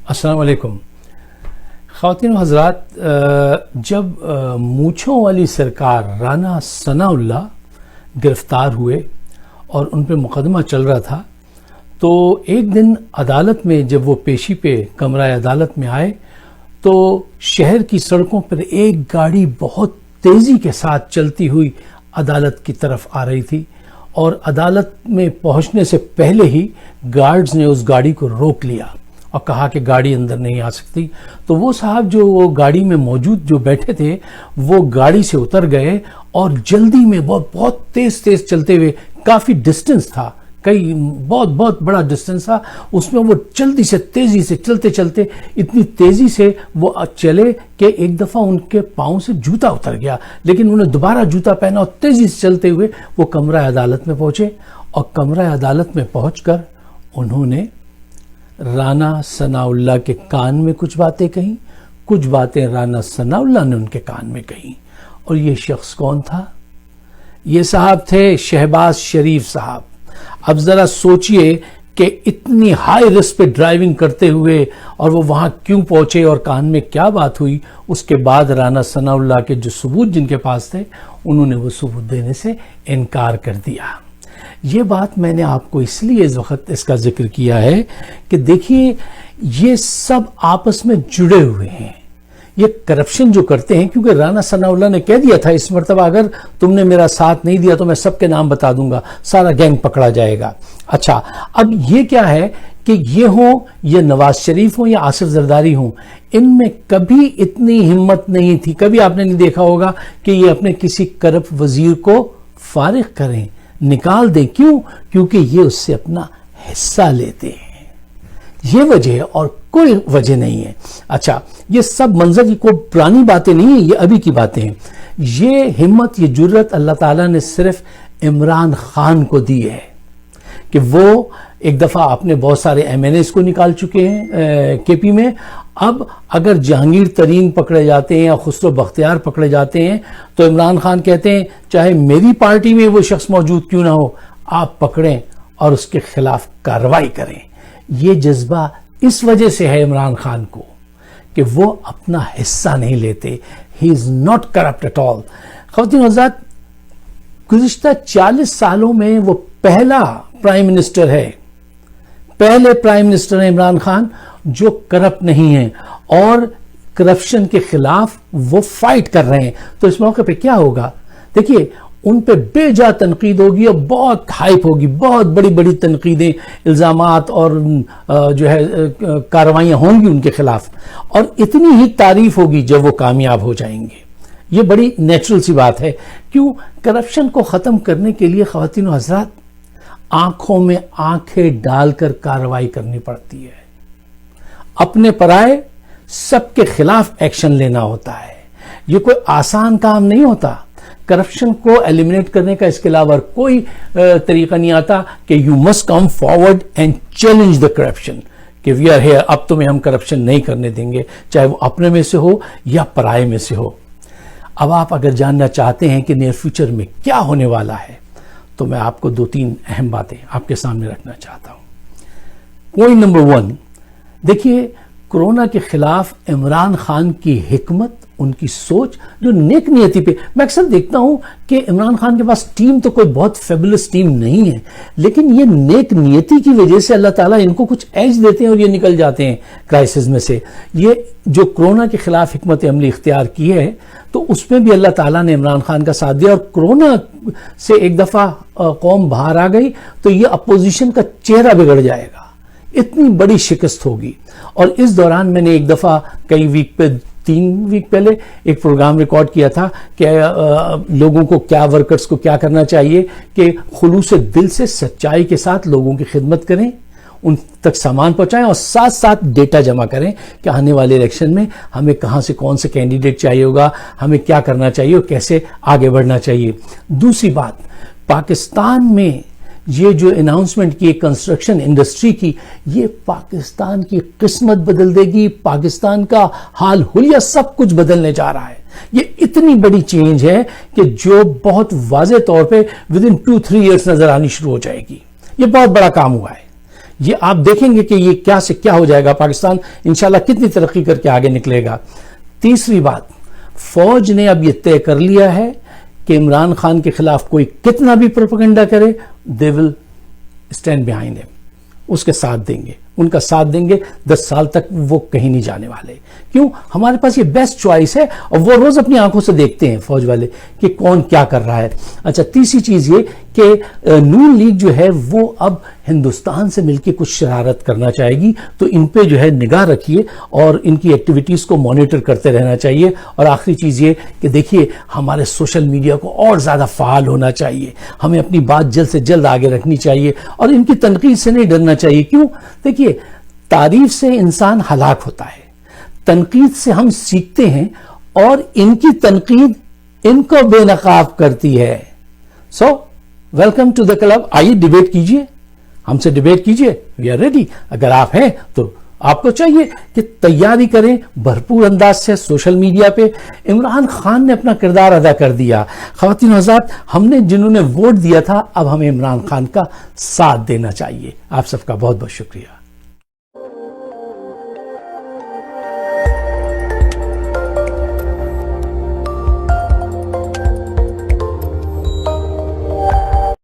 السلام علیکم خواتین و حضرات، جب مونچھوں والی سرکار رانا ثناء اللہ گرفتار ہوئے اور ان پہ مقدمہ چل رہا تھا تو ایک دن عدالت میں جب وہ پیشی پہ کمرہ عدالت میں آئے تو شہر کی سڑکوں پر ایک گاڑی بہت تیزی کے ساتھ چلتی ہوئی عدالت کی طرف آ رہی تھی اور عدالت میں پہنچنے سے پہلے ہی گارڈز نے اس گاڑی کو روک لیا اور کہا کہ گاڑی اندر نہیں آ سکتی. تو وہ صاحب جو وہ گاڑی میں موجود جو بیٹھے تھے وہ گاڑی سے اتر گئے اور جلدی میں بہت تیز چلتے ہوئے، کافی ڈسٹنس تھا، کئی بہت بڑا ڈسٹنس تھا، اس میں وہ جلدی سے تیزی سے چلتے اتنی تیزی سے وہ چلے کہ ایک دفعہ ان کے پاؤں سے جوتا اتر گیا، لیکن انہوں نے دوبارہ جوتا پہنا اور تیزی سے چلتے ہوئے وہ کمرہ عدالت میں پہنچے اور کمرہ عدالت میں پہنچ کر انہوں نے رانا ثناء اللہ کے کان میں کچھ باتیں کہیں، کچھ باتیں رانا ثناء اللہ نے ان کے کان میں کہیں. اور یہ شخص کون تھا؟ یہ صاحب تھے شہباز شریف صاحب. اب ذرا سوچئے کہ اتنی ہائی رسک پہ ڈرائیونگ کرتے ہوئے اور وہ وہاں کیوں پہنچے اور کان میں کیا بات ہوئی. اس کے بعد رانا ثناء اللہ کے جو ثبوت جن کے پاس تھے انہوں نے وہ ثبوت دینے سے انکار کر دیا. یہ بات میں نے آپ کو اس لیے اس وقت اس کا ذکر کیا ہے کہ دیکھیے یہ سب آپس میں جڑے ہوئے ہیں. یہ کرپشن جو کرتے ہیں، کیونکہ رانا ثناء اللہ نے کہہ دیا تھا اس مرتبہ اگر تم نے میرا ساتھ نہیں دیا تو میں سب کے نام بتا دوں گا، سارا گینگ پکڑا جائے گا. اچھا، اب یہ کیا ہے کہ یہ ہوں یا نواز شریف ہوں یا آصف زرداری ہوں، ان میں کبھی اتنی ہمت نہیں تھی، کبھی آپ نے نہیں دیکھا ہوگا کہ یہ اپنے کسی کرپٹ وزیر کو فارغ کریں، نکال دیں. کیونکہ یہ اس سے اپنا حصہ لیتے ہیں. یہ وجہ ہے اور کوئی وجہ نہیں ہے. اچھا، یہ سب منظر کی کوئی پرانی باتیں نہیں ہیں، یہ ابھی کی باتیں ہیں. یہ ہمت، یہ جرت اللہ تعالیٰ نے صرف عمران خان کو دی ہے کہ وہ ایک دفعہ اپنے بہت سارے ایم این ایز کو نکال چکے ہیں کے پی میں. اب اگر جہانگیر ترین پکڑے جاتے ہیں یا خسرو بختیار پکڑے جاتے ہیں تو عمران خان کہتے ہیں چاہے میری پارٹی میں وہ شخص موجود کیوں نہ ہو، آپ پکڑیں اور اس کے خلاف کارروائی کریں. یہ جذبہ اس وجہ سے ہے عمران خان کو کہ وہ اپنا حصہ نہیں لیتے. He is not corrupt at all. خواتین و حضرات، گزشتہ 40 سالوں میں وہ پہلا پرائم منسٹر ہے، پہلے پرائم منسٹر ہیں عمران خان جو کرپٹ نہیں ہیں اور کرپشن کے خلاف وہ فائٹ کر رہے ہیں. تو اس موقع پہ کیا ہوگا؟ دیکھیے، ان پہ بے جا تنقید ہوگی اور بہت ہائپ ہوگی، بہت بڑی تنقیدیں، الزامات اور جو ہے کارروائیاں ہوں گی ان کے خلاف، اور اتنی ہی تعریف ہوگی جب وہ کامیاب ہو جائیں گے. یہ بڑی نیچرل سی بات ہے. کیوں؟ کرپشن کو ختم کرنے کے لیے خواتین و حضرات آنکھوں میں آنکھیں ڈال کر کارروائی کرنی پڑتی ہے. اپنے پرائے سب کے خلاف ایکشن لینا ہوتا ہے. یہ کوئی آسان کام نہیں ہوتا. کرپشن کو ایلیمنیٹ کرنے کا اس کے علاوہ کوئی طریقہ نہیں آتا کہ you must come forward and challenge the corruption کہ وی آر ہیئر، اب تمہیں ہم کرپشن نہیں کرنے دیں گے، چاہے وہ اپنے میں سے ہو یا پرائے میں سے ہو. اب آپ اگر جاننا چاہتے ہیں کہ نیئر فیوچر میں کیا ہونے والا ہے تو میں آپ کو 2-3 اہم باتیں آپ کے سامنے رکھنا چاہتا ہوں. پوائنٹ نمبر 1، دیکھیے کورونا کے خلاف عمران خان کی حکمت، ان کی سوچ جو نیک نیتی پہ، میں اکثر دیکھتا ہوں کہ عمران خان کے پاس ٹیم تو کوئی بہت فیبولس ٹیم نہیں ہے، لیکن یہ نیک نیتی کی وجہ سے اللہ تعالیٰ ان کو کچھ ایج دیتے ہیں اور یہ نکل جاتے ہیں کرائسس میں سے. یہ جو کورونا کے خلاف حکمت عملی اختیار کی ہے تو اس میں بھی اللہ تعالیٰ نے عمران خان کا ساتھ دیا اور کورونا سے ایک دفعہ قوم باہر آ گئی تو یہ اپوزیشن کا چہرہ بگڑ جائے گا، اتنی بڑی شکست ہوگی. اور اس دوران میں نے ایک دفعہ کئی ویک پہ 3 ویک پہلے ایک پروگرام ریکارڈ کیا تھا کہ لوگوں کو کیا، ورکرز کو کیا کرنا چاہیے کہ خلوص دل سے سچائی کے ساتھ لوگوں کی خدمت کریں، ان تک سامان پہنچائیں اور ساتھ ساتھ ڈیٹا جمع کریں کہ آنے والے الیکشن میں ہمیں کہاں سے کون سے کینڈیڈیٹ چاہیے ہوگا، ہمیں کیا کرنا چاہیے اور کیسے آگے بڑھنا چاہیے. دوسری بات، پاکستان میں یہ جو اناؤنسمنٹ کی کنسٹرکشن انڈسٹری کی، یہ پاکستان کی قسمت بدل دے گی، پاکستان کا حال حلیہ سب کچھ بدلنے جا رہا ہے. یہ اتنی بڑی چینج ہے کہ جو بہت واضح طور پہ ودن 2-3 ایئرس نظر آنی شروع ہو جائے گی. یہ بہت بڑا کام ہوا ہے. یہ آپ دیکھیں گے کہ یہ کیا سے کیا ہو جائے گا، پاکستان انشاءاللہ کتنی ترقی کر کے آگے نکلے گا۔ تیسری بات، فوج نے اب یہ طے کر لیا ہے کہ عمران خان کے خلاف کوئی کتنا بھی پروپیگنڈا کرے، دے ول اسٹینڈ بیہائنڈ ہم، اس کے ساتھ دیں گے، ان کا ساتھ دیں گے، 10 سال تک وہ کہیں نہیں جانے والے۔ کیوں؟ ہمارے پاس یہ بیسٹ چوائس ہے، اور وہ روز اپنی آنکھوں سے دیکھتے ہیں فوج والے کہ کون کیا کر رہا ہے۔ اچھا، تیسری چیز یہ کہ نون لیگ جو ہے وہ اب ہندوستان سے مل کے کچھ شرارت کرنا چاہے گی، تو ان پہ جو ہے نگاہ رکھیے اور ان کی ایکٹیویٹیز کو مانیٹر کرتے رہنا چاہیے۔ اور آخری چیز یہ کہ دیکھیے، ہمارے سوشل میڈیا کو اور زیادہ فعال ہونا چاہیے، ہمیں اپنی بات جلد سے جلد آگے رکھنی چاہیے، اور ان کی تنقید سے نہیں ڈرنا چاہیے۔ کیوں؟ دیکھیے، تعریف سے انسان ہلاک ہوتا ہے، تنقید سے ہم سیکھتے ہیں، اور ان کی تنقید ان کو بے نقاب کرتی ہے۔ So welcome to the club, آئیے ڈیبیٹ کیجئے، ہم سے ڈیبیٹ کیجئے، وی آر ریڈی۔ اگر آپ ہیں تو آپ کو چاہیے کہ تیاری کریں بھرپور انداز سے سوشل میڈیا پہ۔ عمران خان نے اپنا کردار ادا کر دیا۔ خواتین و حضرات، ہم نے جنہوں نے ووٹ دیا تھا، اب ہمیں عمران خان کا ساتھ دینا چاہیے۔ آپ سب کا بہت بہت شکریہ۔